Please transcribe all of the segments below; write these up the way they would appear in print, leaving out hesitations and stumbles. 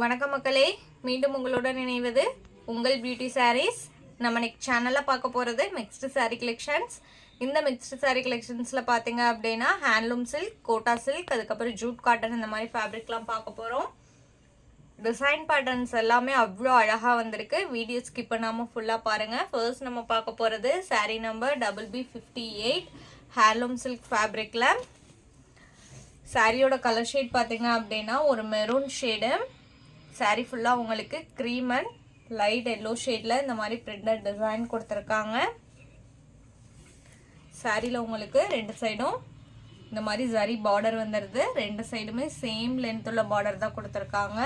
வணக்கம் மக்களே, மீண்டும் உங்களுடன் இணைவது உங்கள் பியூட்டி சாரீஸ். நம்ம நெக்ஸ்ட் சேனலில் பார்க்க போகிறது மிக்ஸ்டு சாரீ கலெக்ஷன்ஸ். இந்த மிக்ஸ்டு சாரீ கலெக்ஷன்ஸில் பார்த்தீங்க அப்படின்னா ஹேண்ட்லூம் சில்க், கோட்டா சில்க், அதுக்கப்புறம் ஜூட் காட்டன் இந்த மாதிரி ஃபேப்ரிக்லாம் பார்க்க போகிறோம். டிசைன் பேட்டர்ன்ஸ் எல்லாமே அவ்வளோ அழகாக வந்திருக்கு. வீடியோ ஸ்கிப் பண்ணாமல் ஃபுல்லாக பாருங்கள். ஃபர்ஸ்ட் நம்ம பார்க்க போகிறது sari number BB58 handloom silk ஃபேப்ரிக்கில். சாரியோட கலர் ஷேட் பார்த்தீங்க அப்படின்னா ஒரு மெரூன் ஷேடு. சாரீ ஃபுல்லாக உங்களுக்கு க்ரீம் அண்ட் லைட் எல்லோ ஷேடில் இந்த மாதிரி பிரிண்டட் டிசைன் கொடுத்துருக்காங்க. சாரியில் உங்களுக்கு ரெண்டு சைடும் இந்த மாதிரி ஜரி பார்டர் வந்துடுது. ரெண்டு சைடுமே சேம் லென்த் உள்ள பார்டர் தான் கொடுத்துருக்காங்க.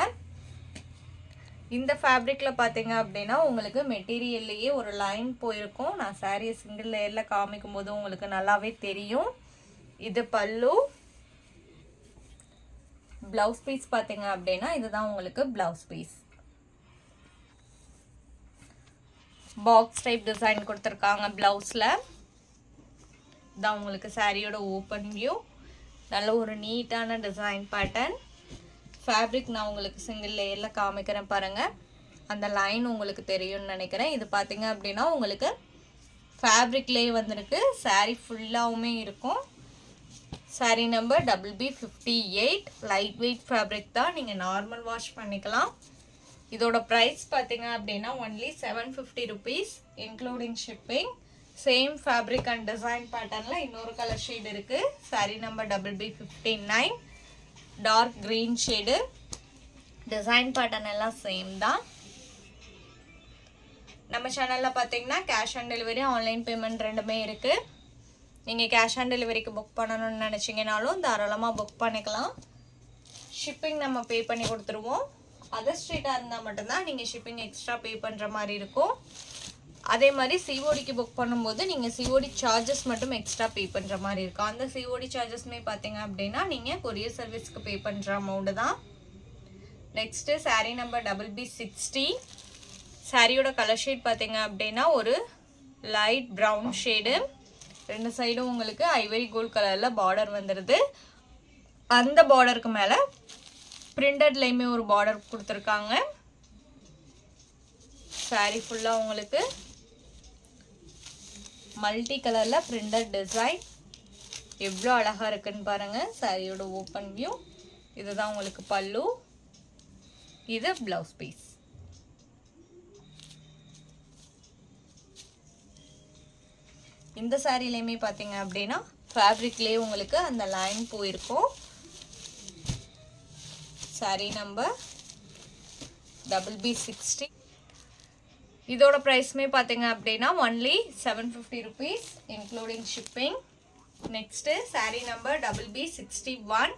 இந்த ஃபேப்ரிக்கில் பார்த்தீங்க அப்படின்னா உங்களுக்கு மெட்டீரியல்லையே ஒரு லைன் போயிருக்கும். நான் சாரியை சிங்கிள் லேயரில் காமிக்கும் போது உங்களுக்கு நல்லாவே தெரியும். இது பல்லு. பிளவுஸ் பீஸ் பார்த்தீங்க அப்படின்னா இதுதான் உங்களுக்கு blouse piece. Box type design கொடுத்துருக்காங்க பிளவுஸில். இதான் உங்களுக்கு சாரியோட ஓப்பன் வியூ. நல்ல ஒரு நீட்டான டிசைன் பேட்டர்ன். ஃபேப்ரிக் நான் உங்களுக்கு சிங்கிள் லேயரில் காமிக்கிறேன் பாருங்கள். அந்த லைன் உங்களுக்கு தெரியும்னு நினைக்கிறேன். இது பார்த்தீங்க அப்படின்னா உங்களுக்கு ஃபேப்ரிக்லேயே வந்திருக்கு. சாரீ ஃபுல்லாகவுமே இருக்கும். Saree number BB58 light weight fabric தான். நீங்கள் நார்மல் வாஷ் பண்ணிக்கலாம். இதோட ப்ரைஸ் பார்த்தீங்க அப்படின்னா only 750 rupees including shipping. Same fabric and design பேட்டர்னில் இன்னொரு கலர் ஷேடு இருக்குது. Saree number BB59 dark green shade. Design pattern எல்லாம் சேம் தான். நம்ம சேனலில் பார்த்தீங்கன்னா cash on delivery, online payment ரெண்டுமே இருக்குது. நீங்கள் கேஷ் ஆன் டெலிவரிக்கு புக் பண்ணணும்னு நினச்சிங்கனாலும் தாராளமாக புக் பண்ணிக்கலாம். ஷிப்பிங் நம்ம பே பண்ணி கொடுத்துருவோம். அதர் ஸ்ட்ரீட்டாக இருந்தால் மட்டும்தான் நீங்கள் ஷிப்பிங் எக்ஸ்ட்ரா பே பண்ணுற மாதிரி இருக்கும். அதே மாதிரி சிஓடிக்கு புக் பண்ணும்போது நீங்கள் சிஓடி சார்ஜஸ் மட்டும் எக்ஸ்ட்ரா பே பண்ணுற மாதிரி இருக்கும். அந்த சிஓடி சார்ஜஸ்மே பார்த்தீங்க அப்படின்னா நீங்கள் கொரியர் சர்வீஸ்க்கு பே பண்ணுற அமௌண்ட்டு தான். Next sari number BB60. சாரியோட கலர் ஷேட் பார்த்தீங்க அப்படின்னா ஒரு லைட் ப்ரௌன் ஷேடு. ரெண்டு சைடும் உங்களுக்கு ஐவரி கோல்ட் கலரில் பார்டர் வந்துடுது. அந்த பார்டருக்கு மேலே பிரிண்டட்லேயுமே ஒரு பார்டர் கொடுத்துருக்காங்க. சாரீ ஃபுல்லாக உங்களுக்கு மல்டி கலரில் பிரிண்டட் டிசைன் எவ்வளோ அழகாக இருக்குன்னு பாருங்கள். சாரியோட ஓப்பன் வியூ. இதுதான் உங்களுக்கு பல்லு. இது ப்ளவுஸ் பீஸ். இந்த சாரிலையுமே பார்த்தீங்க அப்படின்னா ஃபேப்ரிக்லேயே உங்களுக்கு அந்த லைன் போயிருக்கும். Sari number BB60. இதோட ப்ரைஸுமே பார்த்தீங்க அப்படின்னா only 750 rupees including shipping. Next sari number BB61.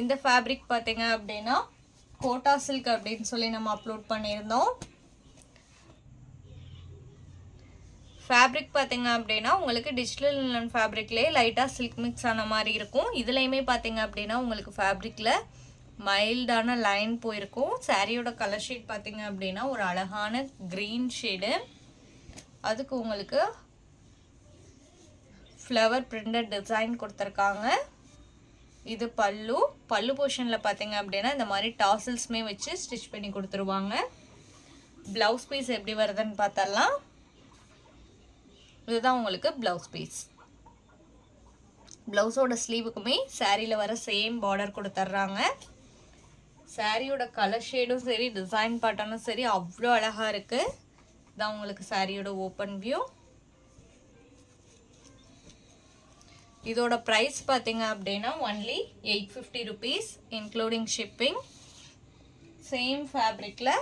இந்த ஃபேப்ரிக் பார்த்தீங்க அப்படின்னா கோட்டா சில்க் அப்படின்னு சொல்லி நம்ம அப்லோட் பண்ணியிருந்தோம். ஃபேப்ரிக் பார்த்தீங்க அப்படின்னா உங்களுக்கு டிஜிட்டல் லினன் ஃபேப்ரிக்லேயே லைட்டாக சில்க் மிக்ஸ் ஆன மாதிரி இருக்கும். இதுலேயுமே பார்த்தீங்க அப்படின்னா உங்களுக்கு ஃபேப்ரிக்கில் மைல்டான லைன் போயிருக்கும். சாரியோட கலர் ஷேட் பார்த்தீங்க அப்படின்னா ஒரு அழகான க்ரீன் ஷேடு. அதுக்கு உங்களுக்கு ஃப்ளவர் பிரிண்டட் டிசைன் கொடுத்துருக்காங்க. இது பல்லு. பல்லு போர்ஷனில் பார்த்தீங்க அப்படின்னா இந்த மாதிரி டாசல்ஸ்மே வச்சு ஸ்டிச் பண்ணி கொடுத்துருவாங்க. ப்ளவுஸ் பீஸ் எப்படி வருதுன்னு பார்த்தரலாம். இதுதான் உங்களுக்கு ப்ளவுஸ் பீஸ். ப்ளவுஸோட ஸ்லீவுக்குமே சாரியில் வர சேம் பார்டர் கொடுத்துட்றாங்க. சாரியோட கலர் ஷேடும் சரி, டிசைன் பேட்டர்னும் சரி அவ்வளோ அழகாக இருக்குது. இதுதான் உங்களுக்கு சாரியோட ஓப்பன் வியூ. இதோட ப்ரைஸ் பார்த்தீங்க அப்படின்னா only 850 rupees including shipping. Same ஃபேப்ரிக்கில்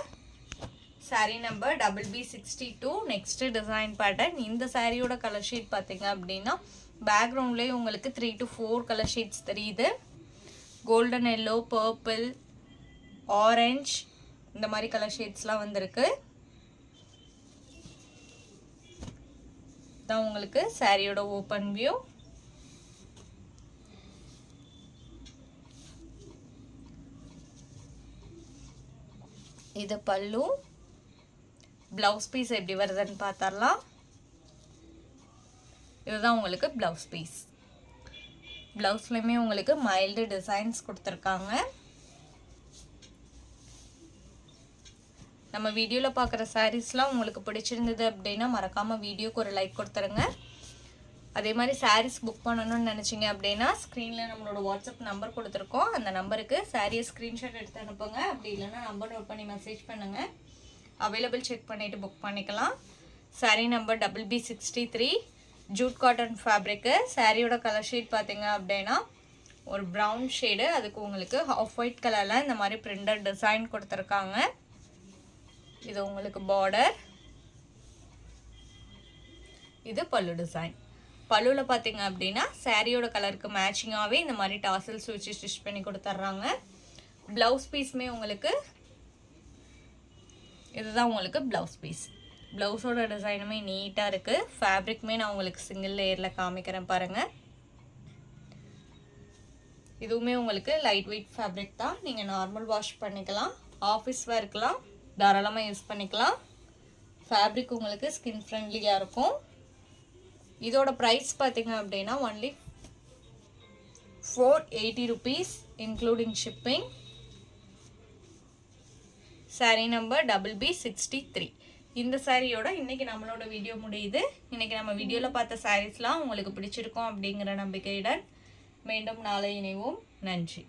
sari number BB62. Next design pattern. இந்த சாரியோட கலர் ஷேட் பார்த்தீங்க அப்படின்னா பேக்ரவுண்ட்லேயே உங்களுக்கு 3 to 4 கலர் ஷேட்ஸ் தெரியுது. கோல்டன் எல்லோ, பர்பிள், ஆரஞ்ச் இந்த மாதிரி கலர் ஷேட்ஸ்லாம் வந்திருக்கு. தான் உங்களுக்கு சாரியோட ஓப்பன் வியூ. இது பல்லு. ப்ளவுஸ் பீஸ் எப்படி வருதுன்னு பார்த்தரலாம். இதுதான் உங்களுக்கு ப்ளவுஸ் பீஸ். ப்ளவுஸ்லையுமே உங்களுக்கு மைல்டு டிசைன்ஸ் கொடுத்துருக்காங்க. நம்ம வீடியோவில் பார்க்குற சாரீஸ்லாம் உங்களுக்கு பிடிச்சிருந்தது அப்படின்னா மறக்காமல் வீடியோக்கு ஒரு லைக் கொடுத்துருங்க. அதே மாதிரி சாரீஸ் புக் பண்ணணும்னு நினச்சிங்க அப்படின்னா ஸ்க்ரீனில் நம்மளோட வாட்ஸ்அப் நம்பர் கொடுத்துருக்கோம். அந்த நம்பருக்கு சாரியை ஸ்க்ரீன்ஷாட் எடுத்து அனுப்புங்க. அப்படி இல்லைன்னா நம்பர் நோட் பண்ணி மெசேஜ் பண்ணுங்கள். அவைலபிள் செக் பண்ணிவிட்டு புக் பண்ணிக்கலாம். Sari number BB63 Jude cotton fabric. சாரியோட கலர் ஷேட் பார்த்தீங்க அப்படின்னா ஒரு ப்ரௌன் ஷேடு, அதுக்கு உங்களுக்கு ஆஃப் ஒயிட் கலரில் இந்த மாதிரி பிரிண்டட் டிசைன் கொடுத்துருக்காங்க. இது உங்களுக்கு பார்டர், இது பல்லு டிசைன். பல்லுவில் பார்த்தீங்க அப்படின்னா சாரியோட கலருக்கு மேட்சிங்காகவே இந்த மாதிரி டாசல்ஸ் வச்சு ஸ்டிச் பண்ணி கொடுத்துட்றாங்க. ப்ளவுஸ் பீஸுமே உங்களுக்கு இதுதான் உங்களுக்கு ப்ளவுஸ் பீஸ். ப்ளவுஸோட டிசைனுமே நீட்டாக இருக்குது. ஃபேப்ரிக்குமே நான் உங்களுக்கு சிங்கிள் லேயரில் காமிக்கிறேன் பாருங்கள். இதுவுமே உங்களுக்கு லைட் வெயிட் ஃபேப்ரிக் தான். நீங்கள் நார்மல் வாஷ் பண்ணிக்கலாம், ஆஃபீஸ் வேர்க்கெலாம் தாராளமாக யூஸ் பண்ணிக்கலாம். ஃபேப்ரிக் உங்களுக்கு ஸ்கின் ஃப்ரெண்ட்லியாக இருக்கும். இதோட ப்ரைஸ் பார்த்தீங்க அப்படின்னா only 480 rupees including shipping. Sari number BB63. இந்த சாரியோட இன்றைக்கி நம்மளோட வீடியோ முடியுது. இன்றைக்கி நம்ம வீடியோவில் பார்த்த சாரீஸ்லாம் உங்களுக்கு பிடிச்சிருக்கோம் அப்படிங்கிற நம்பிக்கையுடன் மீண்டும் நாளை இணைவோம். நன்றி.